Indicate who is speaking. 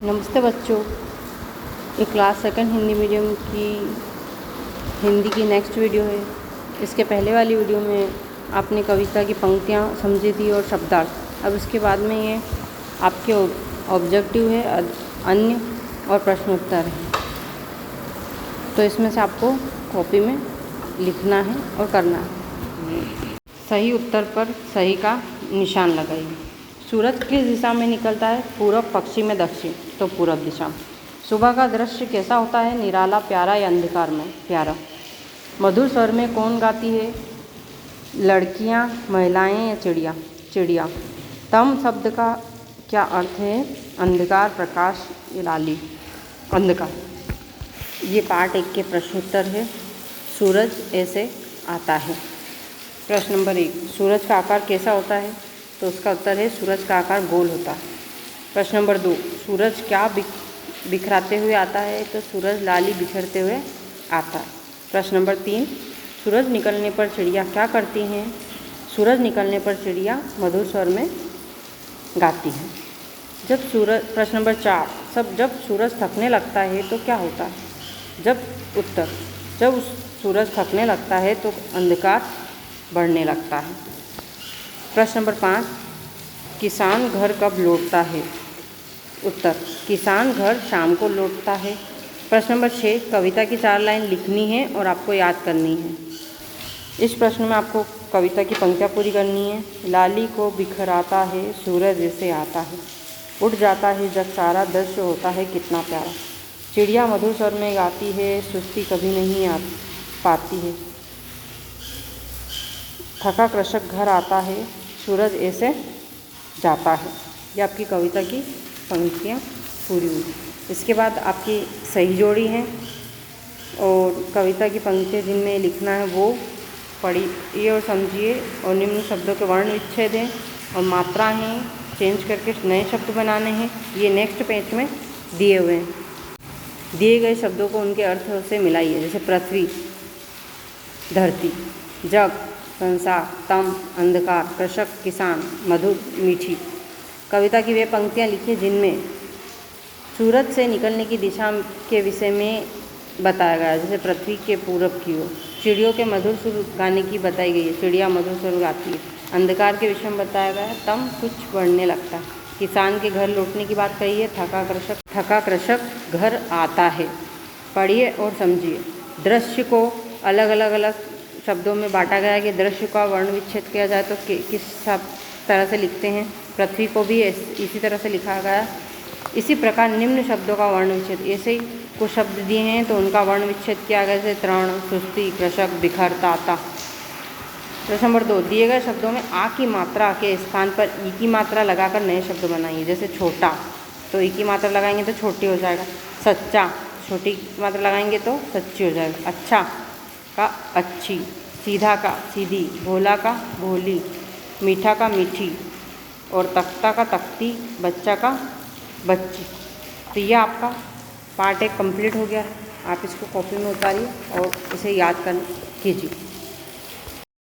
Speaker 1: नमस्ते बच्चों, ये क्लास सेकंड हिंदी मीडियम की हिंदी की नेक्स्ट वीडियो है। इसके पहले वाली वीडियो में आपने कविता की पंक्तियाँ समझी थी और शब्दार्थ। अब इसके बाद में ये आपके ऑब्जेक्टिव है, अन्य और प्रश्नोत्तर है। तो इसमें से आपको कॉपी में लिखना है और करना है। सही उत्तर पर सही का निशान लगाइए। सूरज किस दिशा में निकलता है? पूरब, पश्चिम में, दक्षिण, तो पूरब दिशा। सुबह का दृश्य कैसा होता है? निराला, प्यारा या अंधकार में? प्यारा। मधुर स्वर में कौन गाती है? लड़कियां, महिलाएं या चिड़िया? चिड़िया। तम शब्द का क्या अर्थ है? अंधकार, प्रकाश या लाली? अंधकार। ये पार्ट 1 के प्रश्नोत्तर है। सूरज ऐसे आता है। प्रश्न नंबर 1, सूरज का आकार कैसा होता है? तो उसका उत्तर है सूरज का आकार गोल होता है। प्रश्न नंबर 2, सूरज क्या बिखराते हुए आता है? तो सूरज लाली बिखरते हुए आता है। प्रश्न नंबर 3, सूरज निकलने पर चिड़िया क्या करती हैं? सूरज निकलने पर चिड़िया मधुर स्वर में गाती हैं। प्रश्न नंबर 4, जब सूरज थकने लगता है तो क्या होता है? जब सूरज थकने लगता है तो अंधकार बढ़ने लगता है। प्रश्न नंबर 5, किसान घर कब लौटता है? उत्तर, किसान घर शाम को लौटता है। प्रश्न नंबर 6, कविता की 4 लाइन लिखनी है और आपको याद करनी है। इस प्रश्न में आपको कविता की पंक्तियाँ पूरी करनी है। लाली को बिखराता है सूरज ऐसे आता है, उड़ जाता है जब सारा दृश्य होता है कितना प्यारा। चिड़िया मधुर स्वर में गाती है, सुस्ती कभी नहीं पाती है। थका कृषक घर आता है, सूरज ऐसे जाता है। ये आपकी कविता की पंक्तियाँ पूरी हुई। इसके बाद आपकी सही जोड़ी हैं और कविता की पंक्तियाँ जिनमें लिखना है वो पढ़िए और समझिए, और निम्न शब्दों के वर्ण विच्छेद हैं और मात्रा हैं, चेंज करके नए शब्द बनाने हैं। ये नेक्स्ट पेज में दिए हुए हैं। दिए गए शब्दों को उनके अर्थ से मिलाइए। जैसे पृथ्वी, धरती, जग, संसार, तम, अंधकार, कृषक, किसान, मधुर, मीठी। कविता की वे पंक्तियाँ लिखिए जिनमें सूरज से निकलने की दिशा के विषय में बताया गया है। जैसे पृथ्वी के पूरब की ओर। चिड़ियों के मधुर सुर गाने की बताई गई है, चिड़िया मधुर सुर गाती है। अंधकार के विषय में बताया गया है, तम कुछ बढ़ने लगता है। किसान के घर लौटने की बात कही है, थका कृषक घर आता है। पढ़िए और समझिए। दृश्य को अलग अलग शब्दों में बांटा गया है कि दृश्य का वर्ण विच्छेद किया जाए तो किस तरह से लिखते हैं। पृथ्वी को भी इसी तरह से लिखा गया है। इसी प्रकार निम्न शब्दों का वर्ण विच्छेद, ऐसे ही कुछ शब्द दिए हैं तो उनका वर्ण विच्छेद किया गया, जैसे तृण, सुस्ती, कृषक, बिखरता। प्रश्न नंबर 2, दिए गए शब्दों में आ की मात्रा के स्थान पर ई की मात्रा लगाकर नए शब्द बनाइए। जैसे छोटा, तो ई की मात्रा लगाएंगे तो छोटी हो जाएगा। सच्चा, छोटी मात्रा लगाएंगे तो सच्ची हो जाएगा। अच्छा का अच्छी, सीधा का सीधी, भोला का भोली, मीठा का मीठी, और तख्ता का तख्ती, बच्चा का बच्ची। तो ये आपका पार्ट 1 कंप्लीट हो गया है। आप इसको कॉपी में उतारिए और इसे याद कीजिए।